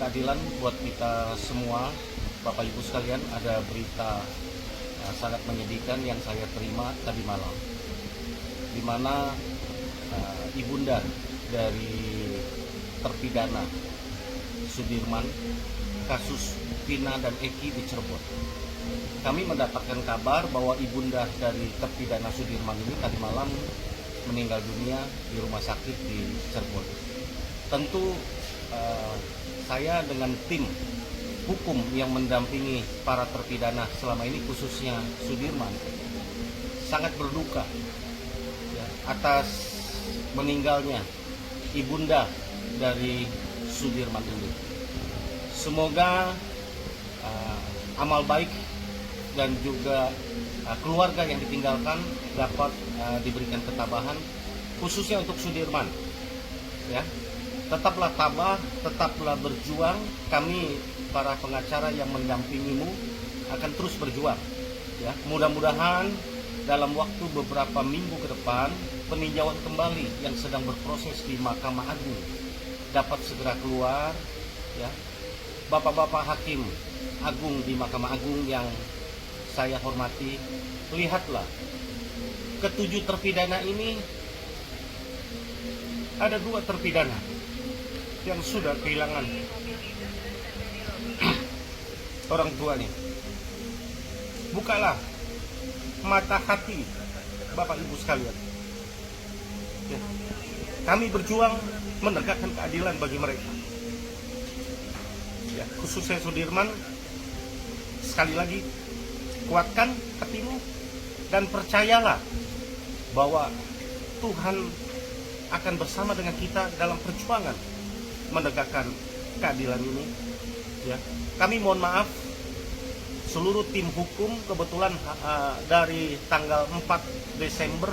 keadilan buat kita semua. Bapak Ibu sekalian, ada berita sangat menyedihkan yang saya terima tadi malam, di mana ibunda dari terpidana Sudirman kasus Vina dan Eki di Cirebon. Kami mendapatkan kabar bahwa ibunda dari terpidana Sudirman ini tadi malam meninggal dunia di rumah sakit di Cirebon. Tentu saya dengan tim hukum yang mendampingi para terpidana selama ini, khususnya Sudirman, sangat berduka ya, atas meninggalnya ibunda dari Sudirman ini. Semoga amal baik dan juga keluarga yang ditinggalkan dapat diberikan ketabahan, khususnya untuk Sudirman. Ya, tetaplah tabah, tetaplah berjuang. Kami para pengacara yang mendampingimu akan terus berjuang. Ya, mudah-mudahan dalam waktu beberapa minggu ke depan peninjauan kembali yang sedang berproses di Mahkamah Agung dapat segera keluar. Ya, Bapak-bapak hakim agung di Mahkamah Agung yang saya hormati, lihatlah ketujuh terpidana ini, ada 2 terpidana yang sudah kehilangan orang tuanya. Bukalah mata hati Bapak Ibu sekalian. Ya. Kami berjuang menegakkan keadilan bagi mereka. Ya, khususnya Sudirman, sekali lagi kuatkan hatimu dan percayalah bahwa Tuhan akan bersama dengan kita dalam perjuangan menegakkan keadilan ini. Ya, kami mohon maaf seluruh tim hukum, kebetulan dari tanggal 4 Desember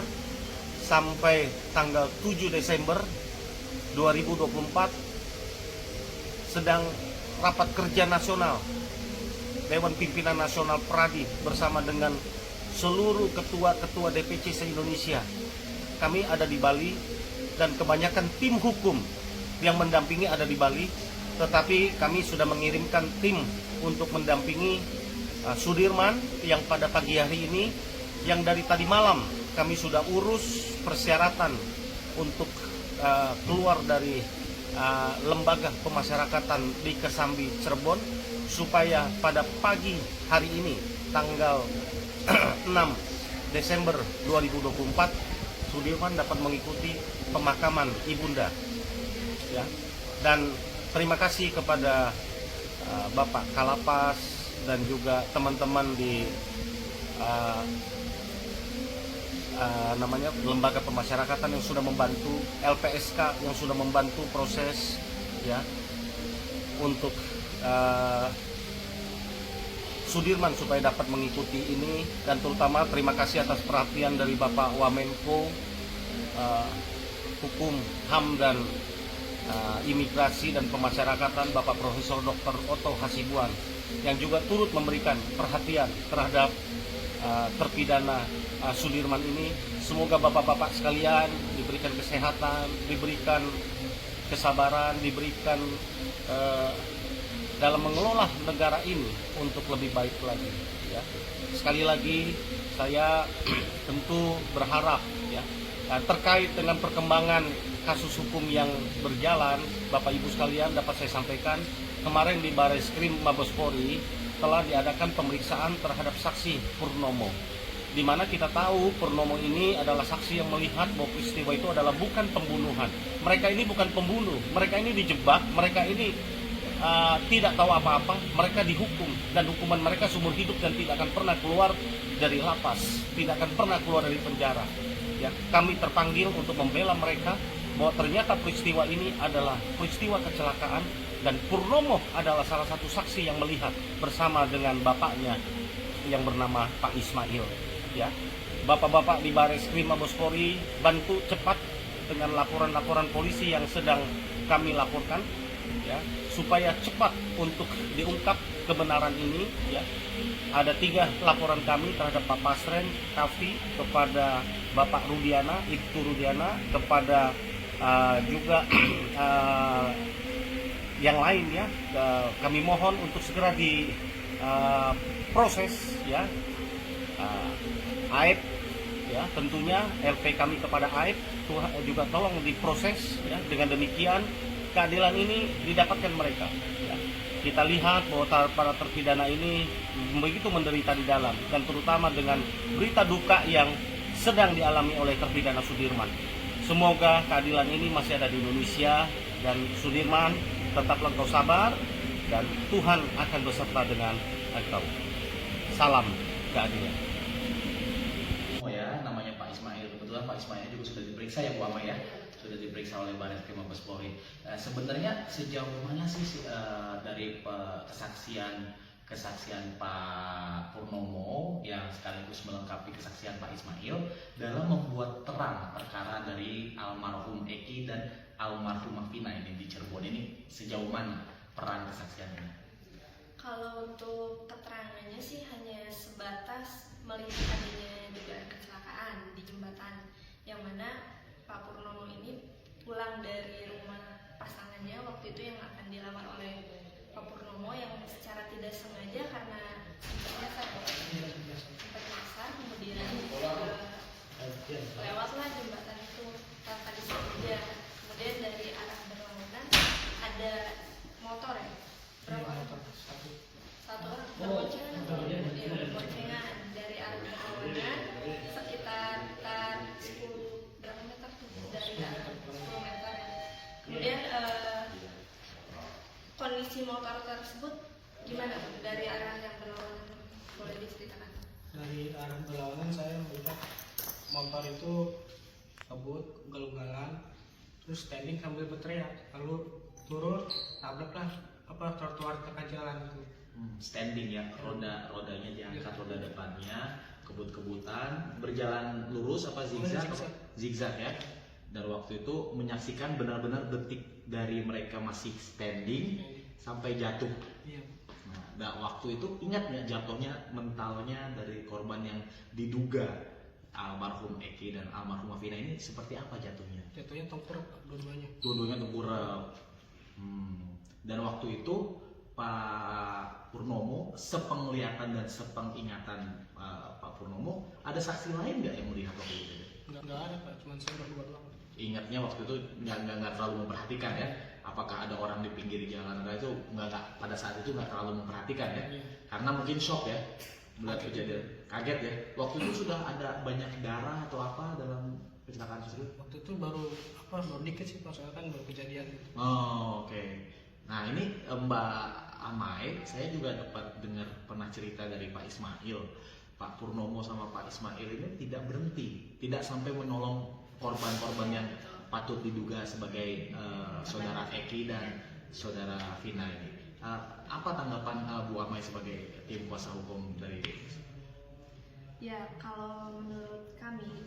sampai tanggal 7 Desember 2024 sedang rapat kerja nasional Dewan Pimpinan Nasional Pradi bersama dengan seluruh ketua-ketua DPC se-Indonesia. Kami ada di Bali dan kebanyakan tim hukum yang mendampingi ada di Bali, tetapi kami sudah mengirimkan tim untuk mendampingi Sudirman yang pada pagi hari ini, yang dari tadi malam kami sudah urus persyaratan untuk keluar dari lembaga pemasyarakatan di Kesambi Cirebon, supaya pada pagi hari ini tanggal 6 Desember 2024 Sudirman dapat mengikuti pemakaman ibunda. Ya, dan terima kasih kepada Bapak Kalapas dan juga teman-teman di lembaga pemasyarakatan yang sudah membantu, LPSK yang sudah membantu proses ya untuk Sudirman supaya dapat mengikuti ini. Dan terutama terima kasih atas perhatian dari Bapak Wamenko Hukum, HAM dan Imigrasi dan Pemasyarakatan, Bapak Profesor Dr. Otto Hasibuan, yang juga turut memberikan perhatian terhadap terpidana Sudirman ini. Semoga bapak-bapak sekalian diberikan kesehatan, diberikan kesabaran, diberikan dalam mengelola negara ini untuk lebih baik lagi. Ya. Sekali lagi saya tentu berharap ya, terkait dengan perkembangan kasus hukum yang berjalan, Bapak Ibu sekalian, dapat saya sampaikan kemarin di Bareskrim Mabes Polri telah diadakan pemeriksaan terhadap saksi Purnomo, di mana kita tahu Purnomo ini adalah saksi yang melihat bahwa peristiwa itu adalah bukan pembunuhan. Mereka ini bukan pembunuh, mereka ini dijebak, mereka ini tidak tahu apa-apa, mereka dihukum dan hukuman mereka seumur hidup dan tidak akan pernah keluar dari lapas, tidak akan pernah keluar dari penjara. Ya, kami terpanggil untuk membela mereka bahwa ternyata peristiwa ini adalah peristiwa kecelakaan dan Purnomo adalah salah satu saksi yang melihat bersama dengan bapaknya yang bernama Pak Ismail. Ya, bapak-bapak di Bareskrim Mabes Polri bantu cepat dengan laporan-laporan polisi yang sedang kami laporkan, ya, supaya cepat untuk diungkap kebenaran ini. Ya, ada 3 laporan kami terhadap Pak Pasren Kavi, kepada Bapak Rudiana, Ibtu Rudiana, kepada juga yang lain ya, kami mohon untuk segera diproses ya. AIP ya, tentunya LP kami kepada AIP juga tolong diproses ya. Dengan demikian keadilan ini didapatkan mereka ya. Kita lihat bahwa para terpidana ini begitu menderita di dalam, dan terutama dengan berita duka yang sedang dialami oleh terpidana Sudirman. Semoga keadilan ini masih ada di Indonesia, dan Sudirman tetaplah engkau sabar, dan Tuhan akan beserta dengan engkau. Salam keadilan. Oh ya, namanya Pak Ismail. Kebetulan Pak Ismail juga sudah diperiksa ya Bu Amai ya, sudah diperiksa oleh Barreskrim Mabes Polri. Sebenarnya sejauh mana sih dari kesaksian Pak Purnomo yang sekaligus melengkapi kesaksian Pak Ismail dalam membuat terang perkara dari almarhum Eki dan almarhumah Vina ini di Cirebon, ini sejauh mana peran kesaksiannya? Kalau untuk keterangannya sih hanya sebatas melihat adanya dugaan kecelakaan di jembatan, yang mana Pak Purnomo ini pulang dari rumah pasangannya waktu itu yang akan dilamar oleh Pak Purnomo, yang secara tidak sengaja karena sempat nyasar, kemudian lewatlah jembatan itu tanpa disengaja. Kemudian dari arah berlawanan ada motor ya, berapa orang? Satu orang berboncengan, kemudian berboncengan dari arah berlawanan sekitar 10 berapa meter tuh dari arah 10 meter. Kemudian kondisi motor tersebut gimana dari arah yang berlawanan, boleh diceritakan? Dari arah berlawanan saya melihat motor itu kabut ugal-ugalan, terus standing sambil berteriak, lalu turun tabraklah trotoar tengah jalan itu. Standing ya, rodanya diangkat, roda depannya kebut-kebutan, berjalan lurus apa zigzag? Zigzag ya. Dan waktu itu menyaksikan benar-benar detik dari mereka masih standing sampai jatuh. Iya. Nah, waktu itu ingat nggak jatuhnya mentalnya dari korban yang diduga almarhum Eki dan almarhumah Vina ini seperti apa jatuhnya? Jatuhnya tengkurap dua-duanya. Dua-duanya tengkurap. Dan waktu itu Pak Purnomo, sepenglihatan dan sepengingatan Pak Purnomo, ada saksi lain nggak yang melihat waktu itu? Nggak ada Pak, cuma saya berdua doang. Ingatnya waktu itu nggak terlalu memperhatikan ya, apakah ada orang di pinggir jalan, itu nggak pada saat itu nggak terlalu memperhatikan ya, karena mungkin shock ya melihat kejadian, kaget ya. Waktu itu sudah ada banyak darah atau apa dalam kecelakaan tersebut? Waktu itu baru dikit sih Pak, soalnya kan baru kejadian gitu. Oh, oke. Nah ini Mbak Amai, saya juga dapat dengar pernah cerita dari Pak Ismail, Pak Purnomo sama Pak Ismail ini tidak berhenti, tidak sampai menolong korban-korban yang patut diduga sebagai saudara Eki dan saudara Vina ini. Apa tanggapan Bu Amai sebagai tim kuasa hukum dari? Ya, kalau menurut kami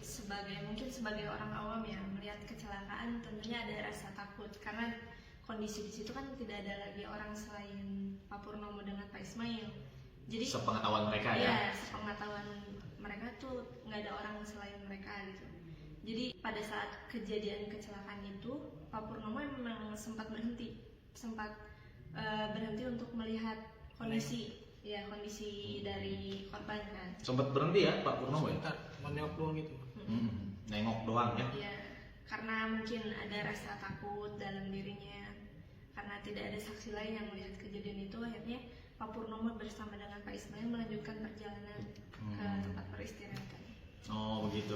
mungkin sebagai orang awam ya, melihat kecelakaan tentunya ada rasa takut, karena kondisi di situ kan tidak ada lagi orang selain Pak Purnomo dengan Pak Ismail. Jadi sepengetahuan mereka ya? Sepengetahuan mereka tuh nggak ada orang selain mereka gitu. Jadi pada saat kejadian kecelakaan itu Pak Purnomo memang sempat berhenti untuk melihat kondisi dari korban kan. Sempat berhenti ya Pak Purnomo ya? Sebentar, menengok doang gitu. Nengok doang ya? Iya, karena mungkin ada rasa takut dalam dirinya, karena tidak ada saksi lain yang melihat kejadian itu. Akhirnya Pak Purnomo bersama dengan Pak Ismail melanjutkan perjalanan ke tempat peristirahatan. Oh begitu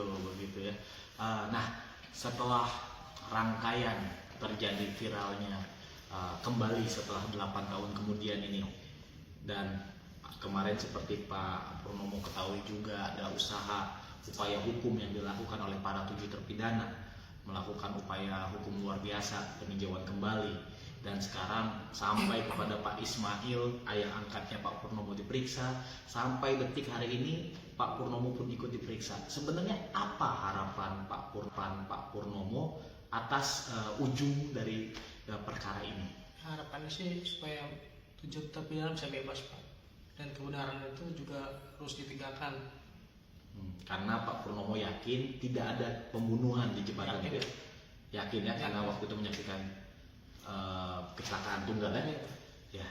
ya. Nah setelah rangkaian terjadi viralnya kembali setelah 8 tahun kemudian ini, dan kemarin seperti Pak Purnomo ketahui juga ada upaya hukum yang dilakukan oleh para 7 terpidana, melakukan upaya hukum luar biasa peninjauan kembali, dan sekarang sampai kepada Pak Ismail, ayah angkatnya Pak Purnomo diperiksa, sampai detik hari ini Pak Purnomo pun ikut diperiksa. Sebenarnya apa harapan Pak Purnomo atas ujung dari perkara ini? Harapannya sih supaya 7 terpidana bisa bebas Pak, dan kebenaran itu juga terus ditegakkan. Karena Pak Purnomo yakin tidak ada pembunuhan di jembatan itu. Yakin ya, karena waktu itu menyaksikan. kecelakaan tunggal ya.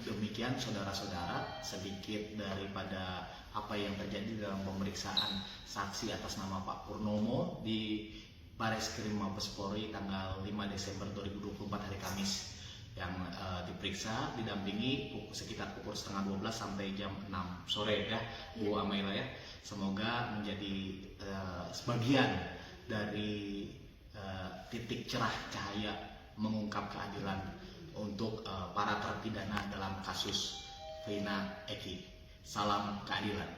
Demikian saudara-saudara sedikit daripada apa yang terjadi dalam pemeriksaan saksi atas nama Pak Purnomo di Bareskrim Mabes Polri tanggal 5 Desember 2024 hari Kamis, yang diperiksa didampingi sekitar pukul setengah 12 sampai jam 6 sore ya Bu Amaila ya. Semoga menjadi sebagian dari titik cerah cahaya mengungkap keadilan untuk para terpidana dalam kasus Vina Eki. Salam keadilan.